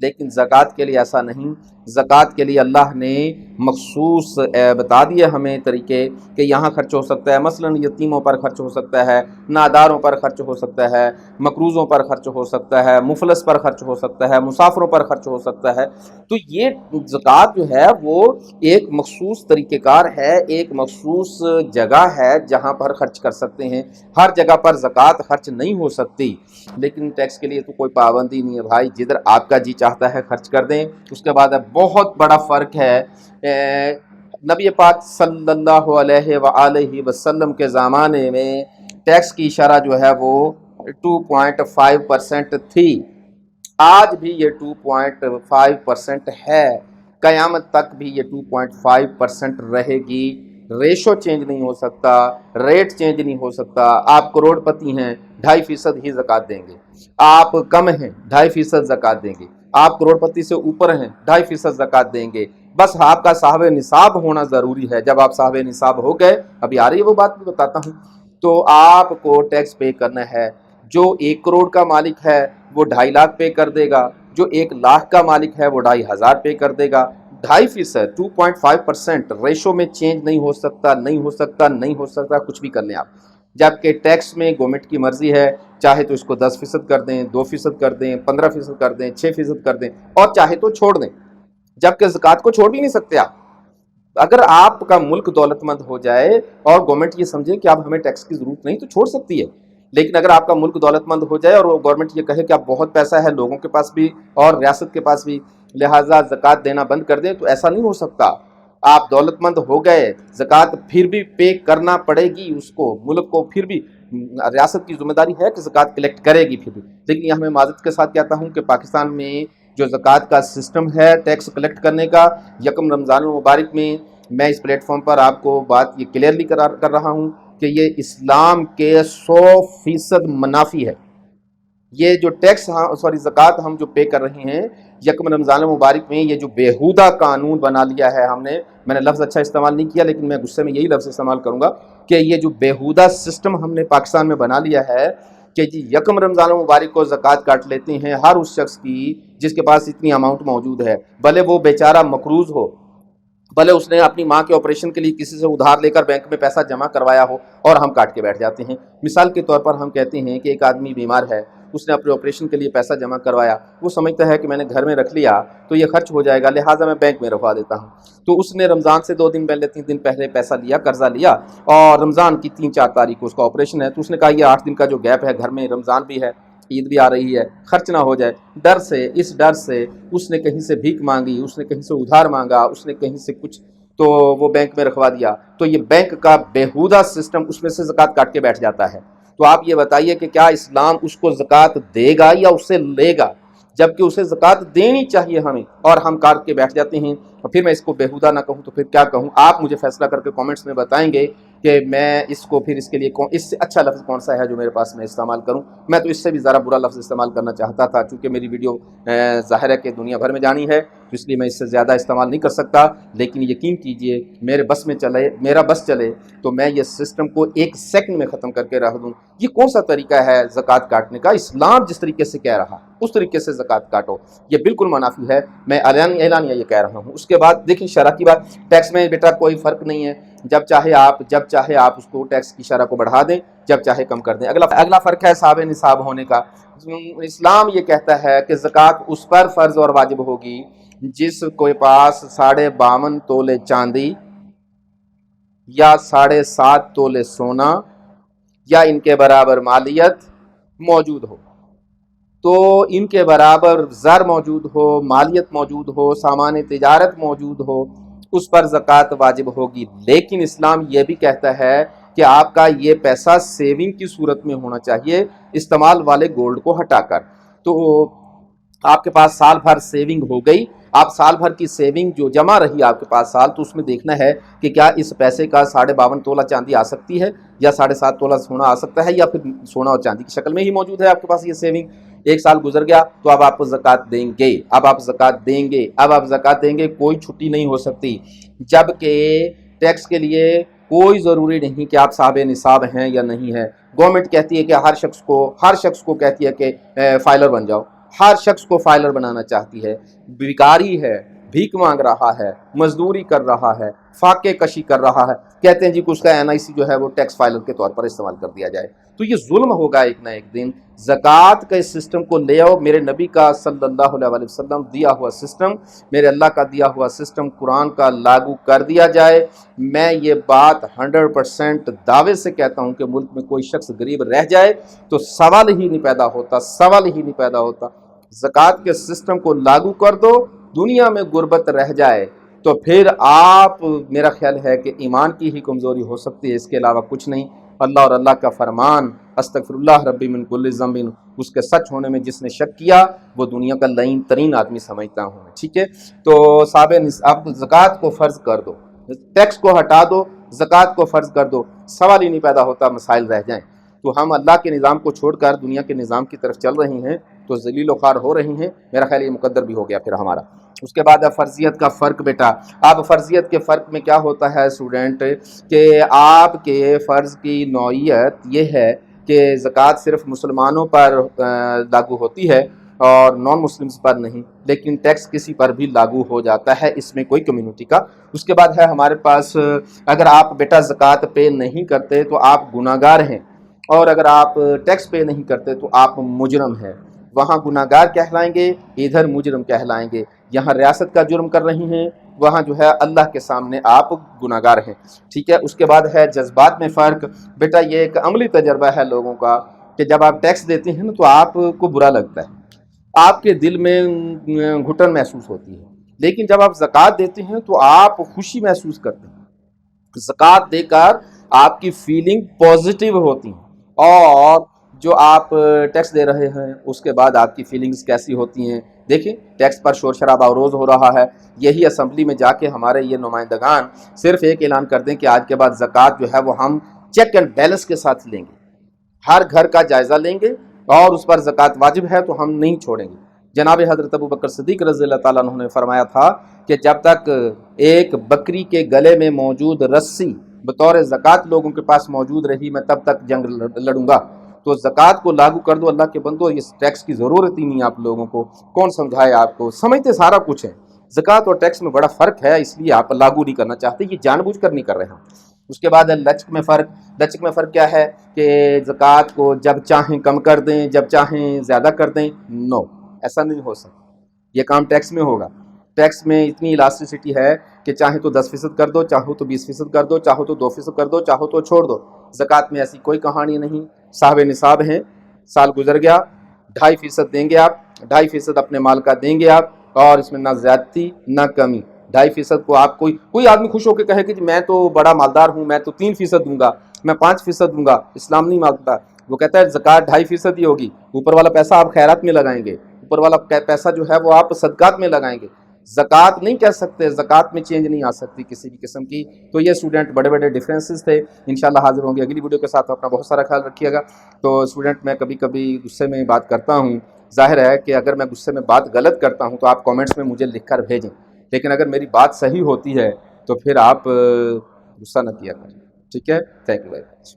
لیکن زکوٰۃ کے لیے ایسا نہیں. زکوٰۃ کے لیے اللہ نے مخصوص بتا دیے ہمیں طریقے کہ یہاں خرچ ہو سکتا ہے. مثلا یتیموں پر خرچ ہو سکتا ہے, ناداروں پر خرچ ہو سکتا ہے, مقروضوں پر خرچ ہو سکتا ہے, مفلس پر خرچ ہو سکتا ہے, مسافروں پر خرچ ہو سکتا ہے. تو یہ زکوٰۃ جو ہے وہ ایک مخصوص طریقہ کار ہے, ایک مخصوص جگہ ہے جہاں پر خرچ کر سکتے ہیں. ہر جگہ پر زکوٰۃ خرچ نہیں ہو سکتی. لیکن ٹیکس کے لیے تو کوئی پابندی نہیں ہے بھائی, جدھر آپ کا جی چاہتا ہے خرچ کر دیں. اس کے بعد بہت بڑا فرق ہے. نبی پاک صلی اللہ علیہ وآلہ وسلم کے زمانے میں ٹیکس کی شرح جو ہے وہ 2.5% تھی. آج بھی یہ 2.5% ہے. قیامت تک بھی یہ 2.5% رہے گی. ریشو چینج نہیں ہو سکتا, ریٹ چینج نہیں ہو سکتا. آپ کروڑ پتی ہیں 2.5% ہی زکوٰۃ دیں گے. آپ کم ہیں 2.5% زکوٰۃ دیں گے. آپ کروڑ پتی سے اوپر ہیں 2.5% زکوٰۃ دیں گے. بس آپ کا صاحب نصاب ہونا ضروری ہے. جب آپ صاحب نصاب ہو گئے, ابھی آ رہی ہے وہ بات بھی بتاتا ہوں, تو آپ کو ٹیکس پے کرنا ہے. جو 1 کروڑ کا مالک ہے وہ 2.5 لاکھ پے کر دے گا. جو 1 لاکھ کا مالک ہے وہ 2.5 ہزار پے کر دے گا. 2.5%, 2.5% ریشو میں چینج نہیں ہو سکتا, نہیں ہو سکتا, نہیں ہو سکتا. کچھ بھی کر لیں آپ. جبکہ ٹیکس میں گورنمنٹ کی مرضی ہے, چاہے تو اس کو 10% کر دیں, 2% کر دیں, 15% کر دیں, 6% کر دیں, اور چاہے تو چھوڑ دیں. جبکہ زکوٰۃ کو چھوڑ بھی نہیں سکتے آپ. اگر آپ کا ملک دولت مند ہو جائے اور گورنمنٹ یہ سمجھے کہ اب ہمیں ٹیکس کی ضرورت نہیں, تو چھوڑ سکتی ہے. لیکن اگر آپ کا ملک دولت مند ہو جائے اور گورنمنٹ یہ کہے کہ اب بہت پیسہ ہے لوگوں کے پاس بھی اور ریاست کے پاس بھی, لہٰذا زکوٰۃ دینا بند کر دیں, تو ایسا نہیں ہو سکتا. آپ دولت مند ہو گئے, زکوٰۃ پھر بھی پے کرنا پڑے گی اس کو, ملک کو پھر بھی ریاست کی ذمہ داری ہے کہ زکوٰۃ کلیکٹ کرے گی پھر بھی. لیکن یہ ہمیں معذرت کے ساتھ کہتا ہوں کہ پاکستان میں جو زکوٰۃ کا سسٹم ہے ٹیکس کلیکٹ کرنے کا, یکم رمضان المبارک میں اس پلیٹ فارم پر آپ کو بات یہ کلیئرلی کر رہا ہوں کہ یہ اسلام کے 100% منافی ہے. یہ جو ٹیکس زکوٰۃ ہم جو پے کر رہے ہیں یکم رمضان المبارک میں, یہ جو بیہودہ قانون بنا لیا ہے ہم نے, میں نے لفظ اچھا استعمال نہیں کیا لیکن میں غصے میں یہی لفظ استعمال کروں گا کہ یہ جو بیہودہ سسٹم ہم نے پاکستان میں بنا لیا ہے کہ جی یکم رمضان المبارک کو زکوٰۃ کاٹ لیتے ہیں ہر اس شخص کی جس کے پاس اتنی اماؤنٹ موجود ہے, بھلے وہ بیچارہ مقروض ہو, بھلے اس نے اپنی ماں کے آپریشن کے لیے کسی سے ادھار لے کر بینک میں پیسہ جمع کروایا ہو, اور ہم کاٹ کے بیٹھ جاتے ہیں. مثال کے طور پر ہم کہتے ہیں کہ ایک آدمی بیمار ہے, اس نے اپنے آپریشن کے لیے پیسہ جمع کروایا, وہ سمجھتا ہے کہ میں نے گھر میں رکھ لیا تو یہ خرچ ہو جائے گا, لہٰذا میں بینک میں رکھوا دیتا ہوں. تو اس نے رمضان سے 2 دن پہلے 3 دن پہلے پیسہ لیا, قرضہ لیا, اور رمضان کی 3-4 تاریخ کو اس کا آپریشن ہے, تو اس نے کہا یہ 8 دن کا جو گیپ ہے گھر میں, رمضان بھی ہے, عید بھی آ رہی ہے, خرچ نہ ہو جائے. اس ڈر سے اس نے کہیں سے بھیک مانگی, اس نے کہیں سے ادھار مانگا, اس نے کہیں سے کچھ, تو وہ بینک میں رکھوا دیا. تو یہ بینک کا بیہودہ سسٹم, اس میں سے زکوٰۃ کاٹ کے بیٹھ جاتا ہے. تو آپ یہ بتائیے کہ کیا اسلام اس کو زکوٰۃ دے گا یا اسے لے گا؟ جبکہ اسے زکوٰۃ دینی چاہیے ہمیں, اور ہم کاٹ کے بیٹھ جاتے ہیں. اور پھر میں اس کو بیہودہ نہ کہوں تو پھر کیا کہوں؟ آپ مجھے فیصلہ کر کے کامنٹس میں بتائیں گے کہ میں اس کو پھر اس کے لیے اس سے اچھا لفظ کون سا ہے جو میرے پاس میں استعمال کروں. میں تو اس سے بھی ذرا برا لفظ استعمال کرنا چاہتا تھا, چونکہ میری ویڈیو ظاہر ہے کہ دنیا بھر میں جانی ہے, تو اس لیے میں اس سے زیادہ استعمال نہیں کر سکتا. لیکن یقین کیجئے میرا بس چلے تو میں یہ سسٹم کو 1 سیکنڈ میں ختم کر کے رکھ دوں. یہ کون سا طریقہ ہے زکوٰۃ کاٹنے کا؟ اسلام جس طریقے سے کہہ رہا اس طریقے سے زکوٰۃ کاٹو, یہ بالکل منافی ہے. میں اعلانیہ یہ کہہ رہا ہوں. اس کے بعد دیکھیں شرح کی بات, ٹیکس میں بیٹا کوئی فرق نہیں ہے, جب چاہے آپ اس کو ٹیکس کی شرح کو بڑھا دیں, جب چاہے کم کر دیں. اگلا فرق ہے صاحب نصاب ہونے کا. اسلام یہ کہتا ہے کہ زکوٰۃ اس پر فرض اور واجب ہوگی جس کے پاس 52.5 تولے چاندی یا 7.5 تولے سونا یا ان کے برابر مالیت موجود ہو. تو ان کے برابر زر موجود ہو, مالیت موجود ہو, سامان تجارت موجود ہو, اس پر زکوٰۃ واجب ہوگی. لیکن اسلام یہ بھی کہتا ہے کہ آپ کا یہ پیسہ سیونگ کی صورت میں ہونا چاہیے, استعمال والے گولڈ کو ہٹا کر. تو آپ کے پاس سال بھر سیونگ ہو گئی, آپ سال بھر کی سیونگ جو جمع رہی آپ کے پاس سال, تو اس میں دیکھنا ہے کہ کیا اس پیسے کا 52.5 تولہ چاندی آ سکتی ہے, یا 7.5 تولہ سونا آ سکتا ہے, یا پھر سونا اور چاندی کی شکل میں ہی موجود ہے آپ کے پاس یہ سیونگ. 1 سال گزر گیا تو اب آپ زکوٰۃ دیں گے, اب آپ زکوٰۃ دیں گے. کوئی چھٹی نہیں ہو سکتی. جبکہ ٹیکس کے لیے کوئی ضروری نہیں کہ آپ صاحب نصاب ہیں یا نہیں ہے. گورنمنٹ کہتی ہے کہ ہر شخص کو کہتی ہے کہ فائلر بن جاؤ. ہر شخص کو فائلر بنانا چاہتی ہے، بیکاری ہے، بھیک مانگ رہا ہے، مزدوری کر رہا ہے، فاقے کشی کر رہا ہے، کہتے ہیں جی کہ اس کا NIC جو ہے وہ ٹیکس فائلر کے طور پر استعمال کر دیا جائے۔ تو یہ ظلم ہوگا ایک نہ ایک دن۔ زکوٰۃ کا اس سسٹم کو لے آؤ، میرے نبی کا صلی اللہ علیہ وسلم دیا ہوا سسٹم، میرے اللہ کا دیا ہوا سسٹم قرآن کا لاگو کر دیا جائے۔ میں یہ بات 100% دعوے سے کہتا ہوں کہ ملک میں کوئی شخص غریب رہ جائے تو سوال ہی نہیں پیدا ہوتا، سوال ہی نہیں پیدا ہوتا۔ زکوٰۃ کے سسٹم کو لاگو کر دو، دنیا میں غربت رہ جائے تو پھر آپ، میرا خیال ہے کہ ایمان کی ہی کمزوری ہو سکتی ہے، اس کے علاوہ کچھ نہیں۔ اللہ اور اللہ کا فرمان استغفر اللہ ربی من کل ذنب، اس کے سچ ہونے میں جس نے شک کیا وہ دنیا کا لعین ترین آدمی سمجھتا ہوں، ٹھیک ہے۔ تو صاحب آپ زکوٰۃ کو فرض کر دو، ٹیکس کو ہٹا دو، زکوٰۃ کو فرض کر دو، سوال ہی نہیں پیدا ہوتا مسائل رہ جائیں۔ تو ہم اللہ کے نظام کو چھوڑ کر دنیا کے نظام کی طرف چل رہے ہیں تو ذلیل و خوار ہو رہی ہیں، میرا خیال یہ مقدر بھی ہو گیا پھر ہمارا۔ اس کے بعد فرضیت کا فرق بیٹا، اب فرضیت کے فرق میں کیا ہوتا ہے اسٹوڈنٹ کہ آپ کے فرض کی نوعیت یہ ہے کہ زکوٰۃ صرف مسلمانوں پر لاگو ہوتی ہے اور نان مسلمز پر نہیں، لیکن ٹیکس کسی پر بھی لاگو ہو جاتا ہے، اس میں کوئی کمیونٹی کا۔ اس کے بعد ہے ہمارے پاس، اگر آپ بیٹا زکوٰۃ پے نہیں کرتے تو آپ گناہگار ہیں، اور اگر آپ ٹیکس پے نہیں کرتے تو آپ مجرم ہیں۔ وہاں گناہگار کہلائیں گے، ادھر مجرم کہلائیں گے۔ یہاں ریاست کا جرم کر رہی ہیں، وہاں جو ہے اللہ کے سامنے آپ گناہگار ہیں، ٹھیک ہے۔ اس کے بعد ہے جذبات میں فرق، بیٹا یہ ایک عملی تجربہ ہے لوگوں کا کہ جب آپ ٹیکس دیتے ہیں نا تو آپ کو برا لگتا ہے، آپ کے دل میں گھٹن محسوس ہوتی ہے، لیکن جب آپ زکوٰۃ دیتے ہیں تو آپ خوشی محسوس کرتے ہیں۔ زکوٰۃ دے کر آپ کی فیلنگ پازیٹیو ہوتی ہیں، اور جو آپ ٹیکس دے رہے ہیں اس کے بعد آپ کی فیلنگز کیسی ہوتی ہیں۔ دیکھیں ٹیکس پر شور شرابہ روز ہو رہا ہے، یہی اسمبلی میں جا کے ہمارے یہ نمائندگان صرف ایک اعلان کر دیں کہ آج کے بعد زکوٰۃ جو ہے وہ ہم چیک اینڈ بیلنس کے ساتھ لیں گے، ہر گھر کا جائزہ لیں گے، اور اس پر زکوٰۃ واجب ہے تو ہم نہیں چھوڑیں گے۔ جناب حضرت ابوبکر صدیق رضی اللہ تعالیٰ عنہ نے فرمایا تھا کہ جب تک ایک بکری کے گلے میں موجود رسی بطور زکوٰۃ لوگوں کے پاس موجود رہی میں تب تک جنگ لڑوں گا۔ تو زکوٰۃ کو لاگو کر دو، اللہ کے بندو، اس ٹیکس کی ضرورت ہی نہیں آپ لوگوں کو، کون سمجھائے آپ کو، سمجھتے سارا کچھ ہے۔ زکوٰۃ اور ٹیکس میں بڑا فرق ہے، اس لیے آپ لاگو نہیں کرنا چاہتے، یہ جان بوجھ کر نہیں کر رہے ہیں۔ اس کے بعد لچک میں فرق، لچک میں فرق کیا ہے کہ زکوٰۃ کو جب چاہیں کم کر دیں، جب چاہیں زیادہ کر دیں، نو، ایسا نہیں ہو سکتا، یہ کام ٹیکس میں ہوگا۔ ٹیکس میں اتنی الاسٹیسٹی ہے کہ چاہے تو 10% کر دو، چاہو تو 20% کر دو، چاہو تو 2% کر دو، چاہو تو چھوڑ دو۔ زکوٰۃ میں ایسی کوئی کہانی نہیں، صاحب نصاب ہیں، سال گزر گیا، 2.5% دیں گے آپ، 2.5% اپنے مال کا دیں گے آپ، اور اس میں نہ زیادتی نہ کمی۔ 2.5% کو آپ کوئی آدمی خوش ہو کے کہے کہ میں تو بڑا مالدار ہوں، میں تو 3% دوں گا، میں 5% دوں گا، اسلام نہیں مانگتا۔ وہ کہتا ہے زکوٰۃ 2.5% ہی ہوگی، اوپر والا پیسہ آپ خیرات میں لگائیں گے، اوپر والا پیسہ جو ہے وہ آپ صدقات میں لگائیں گے، زکوٰۃ نہیں کہہ سکتے، زکوٰۃ میں چینج نہیں آ سکتی کسی بھی قسم کی۔ تو یہ اسٹوڈنٹ بڑے بڑے ڈیفرنسز تھے، انشاءاللہ حاضر ہوں گے اگلی ویڈیو کے ساتھ، اپنا بہت سارا خیال رکھیے گا۔ تو اسٹوڈنٹ میں کبھی کبھی غصے میں بات کرتا ہوں، ظاہر ہے کہ اگر میں غصے میں بات غلط کرتا ہوں تو آپ کامنٹس میں مجھے لکھ کر بھیجیں، لیکن اگر میری بات صحیح ہوتی ہے تو پھر آپ غصہ نہ کیا کریں، ٹھیک ہے۔ Thank you very much.